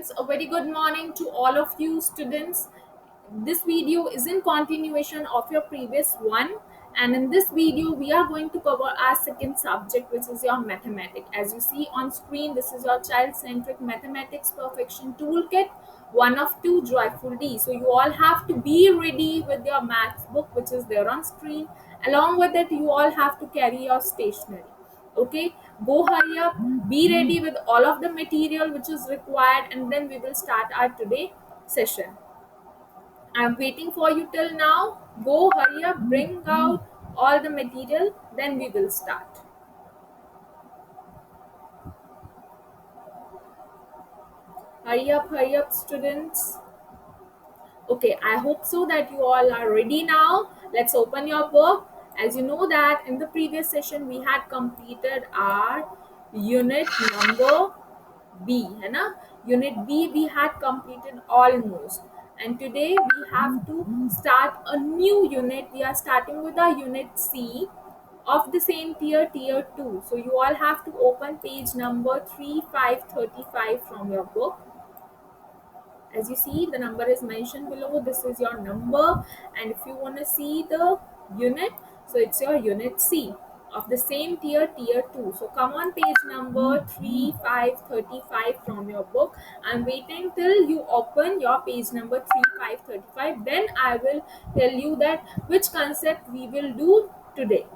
A very good morning to all of you students. This video is in continuation of your previous one, and in this video we are going to cover our second subject, which is your mathematics. As you see on screen, this is your child-centric mathematics perfection toolkit, one of two joyful D. So you all have to be ready with your maths book, which is there on screen. Along with it, you all have to carry your stationery. Okay, go hurry up, be ready with all of the material which is required, and then we will start our today session. I'm waiting for you till now. Go hurry up, bring out all the material, then we will start. Hurry up students. Okay, I hope so that you all are ready now. Let's open your book. As you know that in the previous session we had completed our unit number B, है ना? Unit B we had completed almost, and today we have to start a new unit. We are starting with our unit C of the same tier 2. So you all have to open page number 3535 from your book. As you see, the number is mentioned below. This is your number, and if you want to see the unit, so it's your unit C of the same tier 2. So come on page number 3535 from your book. I'm waiting till you open your page number 3535, then I will tell you that which concept we will do today.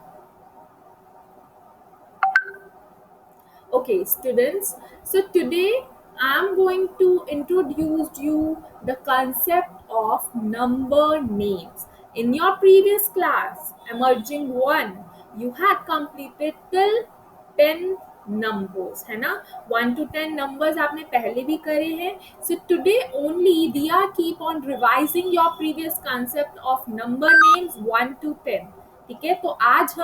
Okay, students, so today I'm going to introduce you the concept of number names. In your previous class, Emerging 1, you had completed till 10 numbers, है ना? 1 to 10 numbers आपने पहले भी करे हैं. So today only we are keep on revising your previous concept of number names 1 to 10. ठीक है, तो आज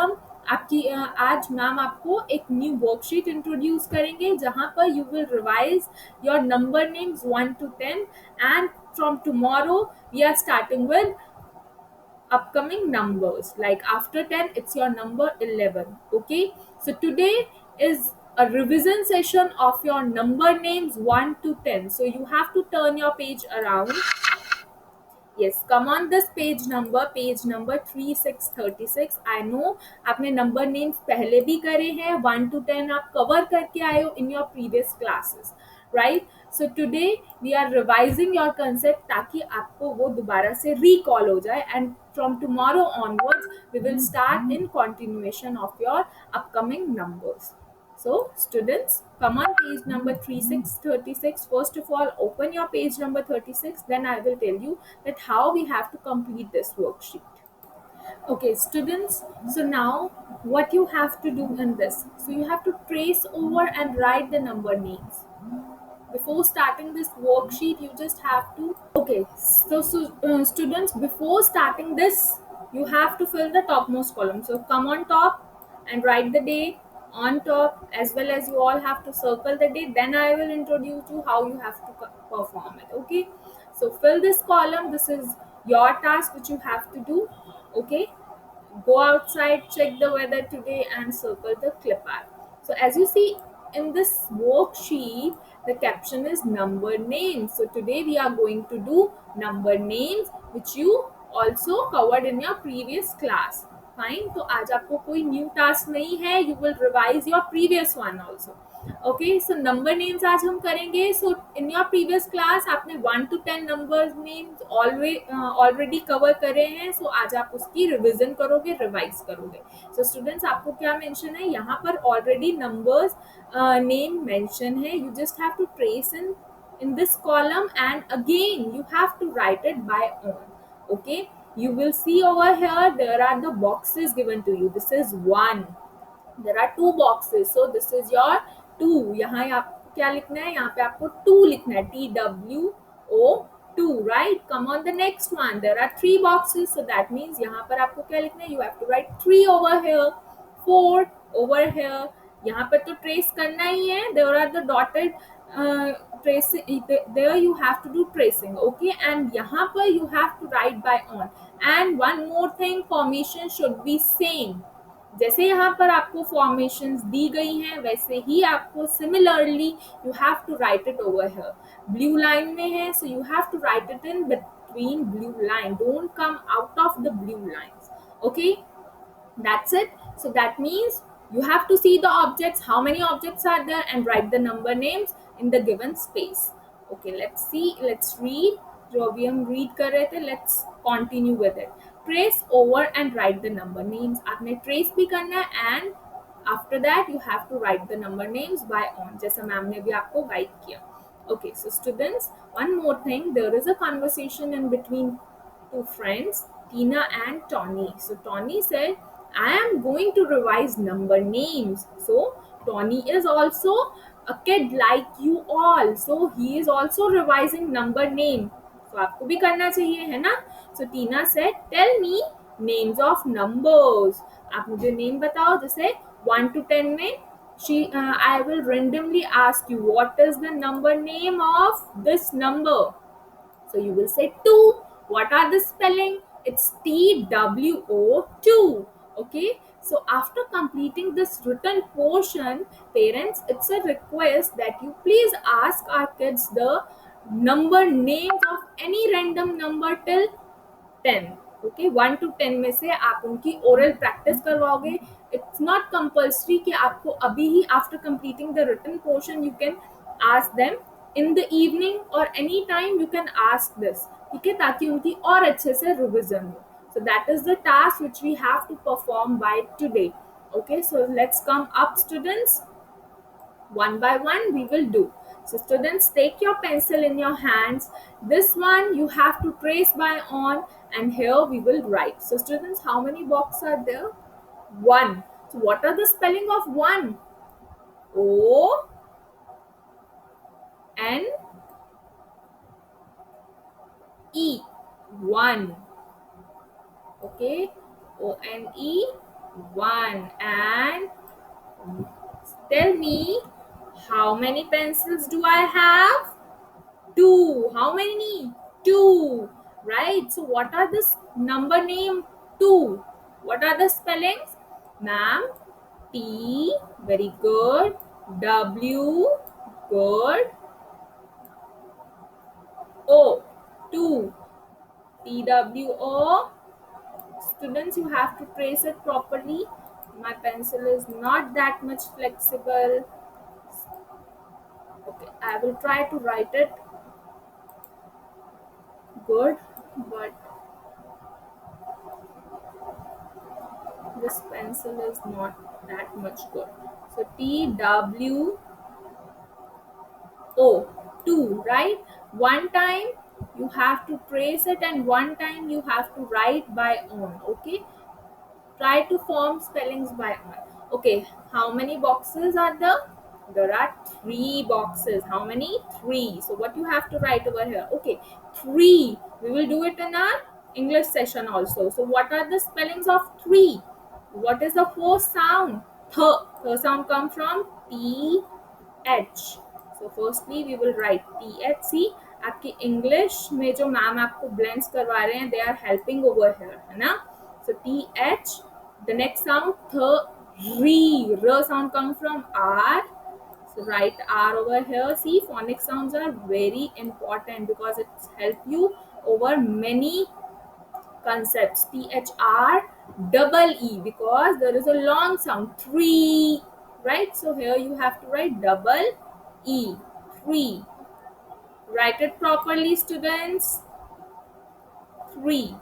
मैम आपको एक न्यू वर्कशीट इंट्रोड्यूस करेंगे जहां पर you will revise your number names 1 to 10, and from tomorrow we are starting with upcoming numbers. Like after 10 it's your number 11. Okay, so today is a revision session of your number names 1 to 10. So you have to turn your page around. Yes, come on this page number 3636. I know आपने number names पहले भी करे हैं. 1 to 10 आप cover करके आए हो in your previous classes, right? So today we are revising your concept ताकि आपको वो दोबारा से recall हो जाए, and from tomorrow onwards we will start in continuation of your upcoming numbers. So students, come on page number 3636. First of all, open your page number 36. Then I will tell you that how we have to complete this worksheet. Okay, students. So now what you have to do in this? So you have to trace over and write the number names. Before starting this worksheet, you just have to. Okay, students, before starting this, you have to fill the topmost column. So come on top and write the date on top, as well as you all have to circle the date. Then I will introduce you how you have to perform it. Okay, so fill this column. This is your task which you have to do. Okay, go outside, check the weather today, and circle the clip art. So as you see in this worksheet, the caption is number names. So today we are going to do number names which you also covered in your previous class. Fine, तो आज आपको कोई new task नहीं है. You will revise your previous one also. Okay, so number names आज हम करेंगे. सो in your previous class आपने 1 to 10 number names already cover करे हैं. सो आज आप उसकी रिवीजन करोगे, रिवाइज करोगे. सो स्टूडेंट्स, आपको क्या मेंशन है यहाँ पर? ऑलरेडी नंबर्स नेम मेंशन है. You just have to trace in this column, and again you have to write it by own. Okay, you will see over here there are the boxes given to you. This is 1. There are 2 boxes, so this is your 2. यहाँ आपको क्या लिखना है? यहाँ पे आपको 2 लिखना है. TWO2, right? Come on the next one. There are 3 boxes, so that means यहाँ पर आपको क्या लिखना है? You have to write 3 over here, 4 over here. यहाँ पर तो trace करना ही है. There are the dotted tracing. There you have to do tracing. Okay, and यहाँ पर you have to write by on. And one more thing, formation should be same. जैसे यहाँ पर आपको फॉर्मेशंस दी गई हैं वैसे ही आपको similarly you have to write it over here. Blue line में है so you have to write it in between blue line, don't come out of the blue lines. Okay, that's it. So that means you have to see the objects, how many objects are there, and write the number names in the given space. Okay, let's see, let's read. जो अभी हम read कर रहे थे, let's continue with it. Trace over and write the number names. आपने trace भी करना है and after that you have to write the number names by on, जैसा मैम ने भी आपको guide किया. Okay, so students, one more thing, there is a conversation in between two friends, Tina and Tony. So Tony said, I am going to revise number names. So Tony is also a kid like you all. So he is also revising number name. So आपको भी करना चाहिए है ना? So Tina said, tell me names of numbers. आप मुझे name बताओ जैसे 1 to 10 में I will randomly ask you what is the number name of this number. So you will say two. What are the spelling? It's TWO, two. Okay. So after completing this written portion, parents, it's a request that you please ask our kids the number names of any random number till 10. Okay 1 to 10 में से आप उनकी oral practice करवाओगे. It's not compulsory कि आपको अभी ही after completing the written portion you can ask them. In the evening or any time you can ask this, ठीक है, ताकि उनकी और अच्छे से रिविजन हो. So that is the task which we have to perform by today. Okay, so let's come up, students. One by one we will do. So students, take your pencil in your hands. This one you have to trace by on, and here we will write. So students, how many boxes are there? One. So what are the spelling of one? O N E. One. Okay, ONE, one. And tell me, how many pencils do I have? Two. How many? Two. Right. So what are this number name? Two. What are the spellings? Ma'am, T. Very good. W. Good. O. Two. TWO. Students, you have to trace it properly. My pencil is not that much flexible. Okay, I will try to write it good, but this pencil is not that much good. So TWO, 2, right? One time you have to trace it and one time you have to write by on. Okay, try to form spellings by on. Okay, how many boxes are there? There are 3 boxes. How many? 3. So what you have to write over here? Okay, 3. We will do it in our English session also. So what are the spellings of 3? What is the first sound? Th. The sound comes from TH. So firstly we will write TH. See, आपकी English में जो ma'am आपको blends करवा रहे हैं, they are helping over here, है ना? So TH. The next sound, th. R sound comes from R. So write R over here. See, phonic sounds are very important because it helps you over many concepts. THR double E because there is a long sound. Three, right? So here you have to write double E. Three. Write it properly, students. Three.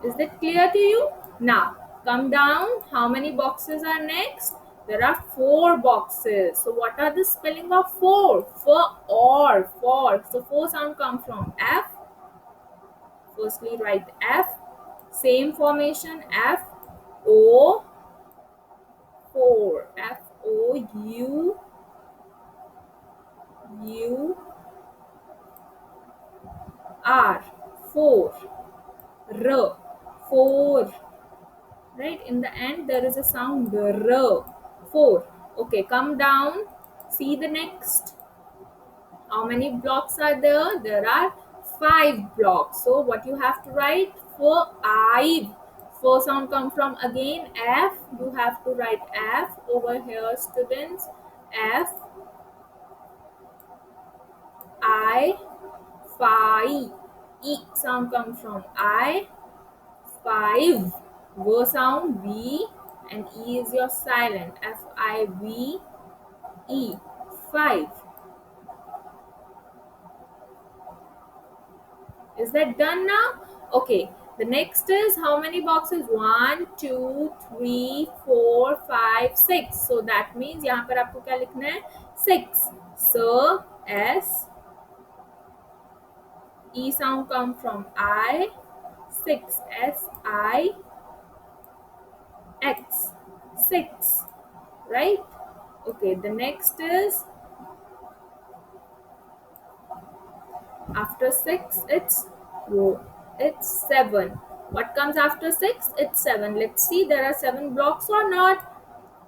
Is that clear to you? Now, come down. How many boxes are next? There are 4 boxes. So, what are the spelling of 4? For. So, 4 sound come from F. Firstly, write F. Same formation, F, O, 4. F, O, U, U, R. 4. R. 4. Right, in the end there is a sound R. 4. Okay, come down. See the next. How many blocks are there? There are 5 blocks. So what you have to write? 5. First sound come from again F. You have to write F over here, students. F I five. E sound comes from I. Five. Go sound V and E is your silent. Five. Five. Is that done now? Okay. The next is how many boxes? One, two, three, four, five, six. So that means यहाँ पर आपको क्या लिखना है? Six. So S E sound come from I. Six. SIX. Six. Right? Okay. The next is after six. It's seven. What comes after six? It's seven. Let's see. There are seven blocks or not.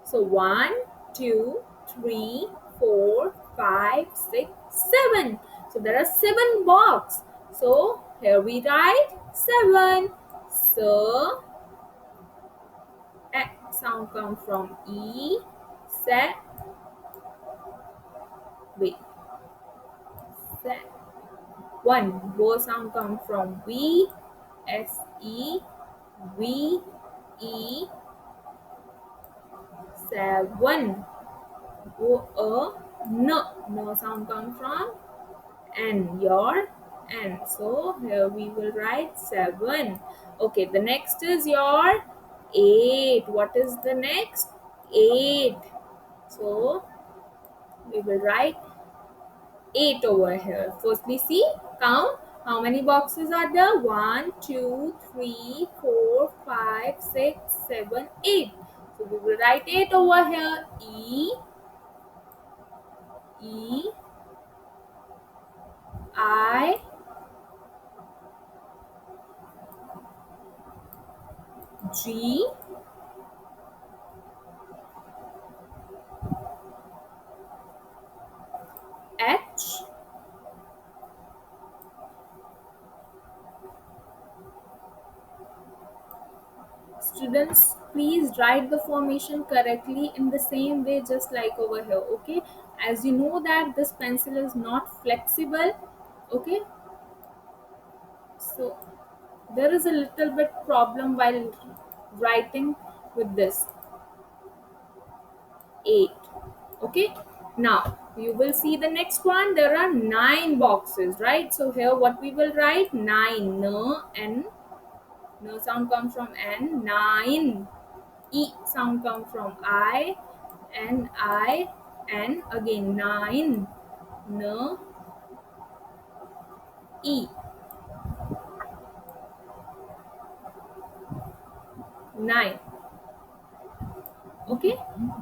So one, two, three, four, five, six, seven. So there are seven blocks. So here we write seven. So sound comes from E. Set. Wait. Set. One. Bo sound comes from V. SE. V. E. Seven. Go no sound comes from N, your N. So here we will write seven. Okay, the next is your eight. What is the next? Eight. So we will write eight over here. Firstly, see, count how many boxes are there? One, two, three, four, five, six, seven, eight. So we will write eight over here. E I G H students, please write the formation correctly in the same way just like over here. Okay, as you know that this pencil is not flexible. Okay, so there is a little bit problem while writing with this 8. Okay, now you will see the next one. There are 9 boxes, right? So here what we will write? 9. N sound comes from N. 9. E sound comes from I. N again 9. N E 9. Okay,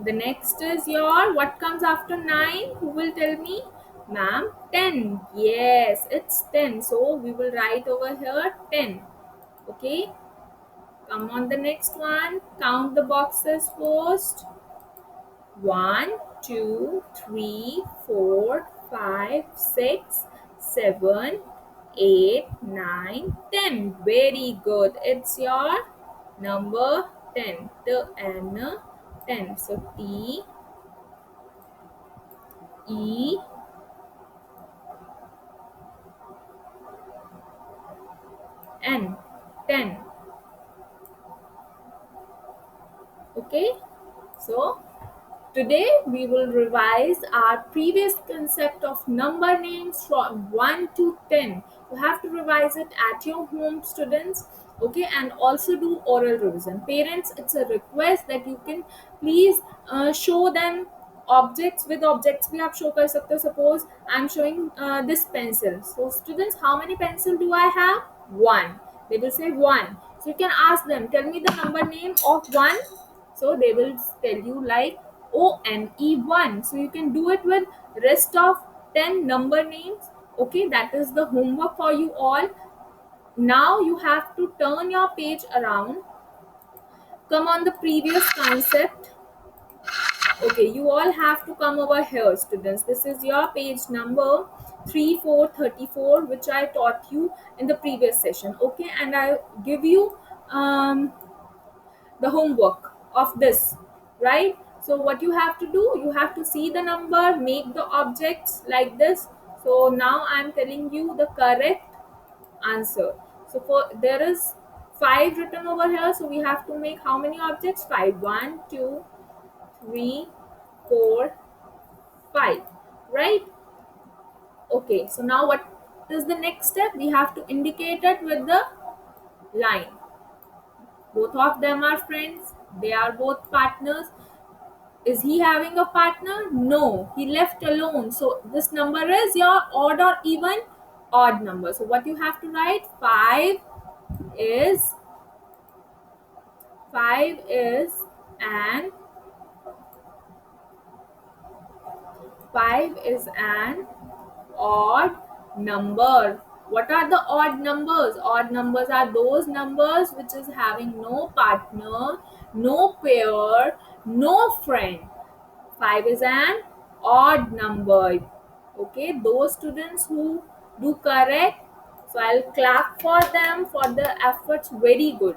the next is your what comes after 9? Who will tell me? Ma'am, 10. Yes, it's 10. So we will write over here 10. Okay, come on the next one. Count the boxes first. 1, 2, 3, 4, 5, 6, 7, 8, 9, 10. Very good. It's your number 10. The N 10. So T E N 10. Okay, so today we will revise our previous concept of number names from 1 to 10. You have to revise it at your home, students. Okay, and also do oral revision. Parents, it's a request that you can please show them objects. With objects we have show kar sakte ho. Suppose I'm showing this pencil. So students, how many pencil do I have? One. They will say one. So you can ask them, tell me the number name of one. So they will tell you like ONE1. So you can do it with rest of 10 number names. Okay, that is the homework for you all. Now you have to turn your page around. Come on the previous concept. Okay, you all have to come over here, students. This is your page number 3434, which I taught you in the previous session. Okay, and I give you the homework of this, right? So what you have to do, you have to see the number, make the objects like this. So now I'm telling you the correct answer. So for there is 5 written over here, so we have to make how many objects? 5. 1 2 3 4 5, right? Okay, so now what is the next step? We have to indicate it with the line. Both of them are friends, they are both partners. Is he having a partner? No, he left alone. So this number is your odd or even odd number. So what you have to write? Is 5 is an 5 is an odd number. What are the odd numbers? Odd numbers are those numbers which is having no partner, no pair, no friend. 5 is an odd number. Okay, those students who do correct, so I'll clap for them for the efforts. Very good.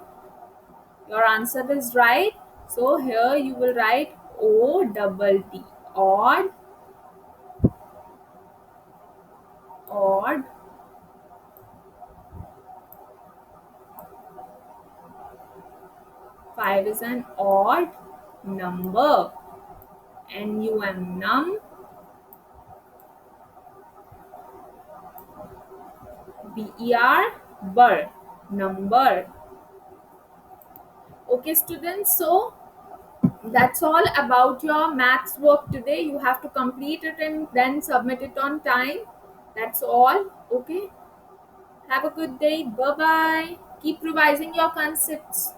Your answer is right. So here you will write O double D. Odd, odd. 5 is an odd number. Num, num. Ber, ber, number. Okay, students. So that's all about your maths work today. You have to complete it and then submit it on time. That's all. Okay. Have a good day. Bye bye. Keep revising your concepts.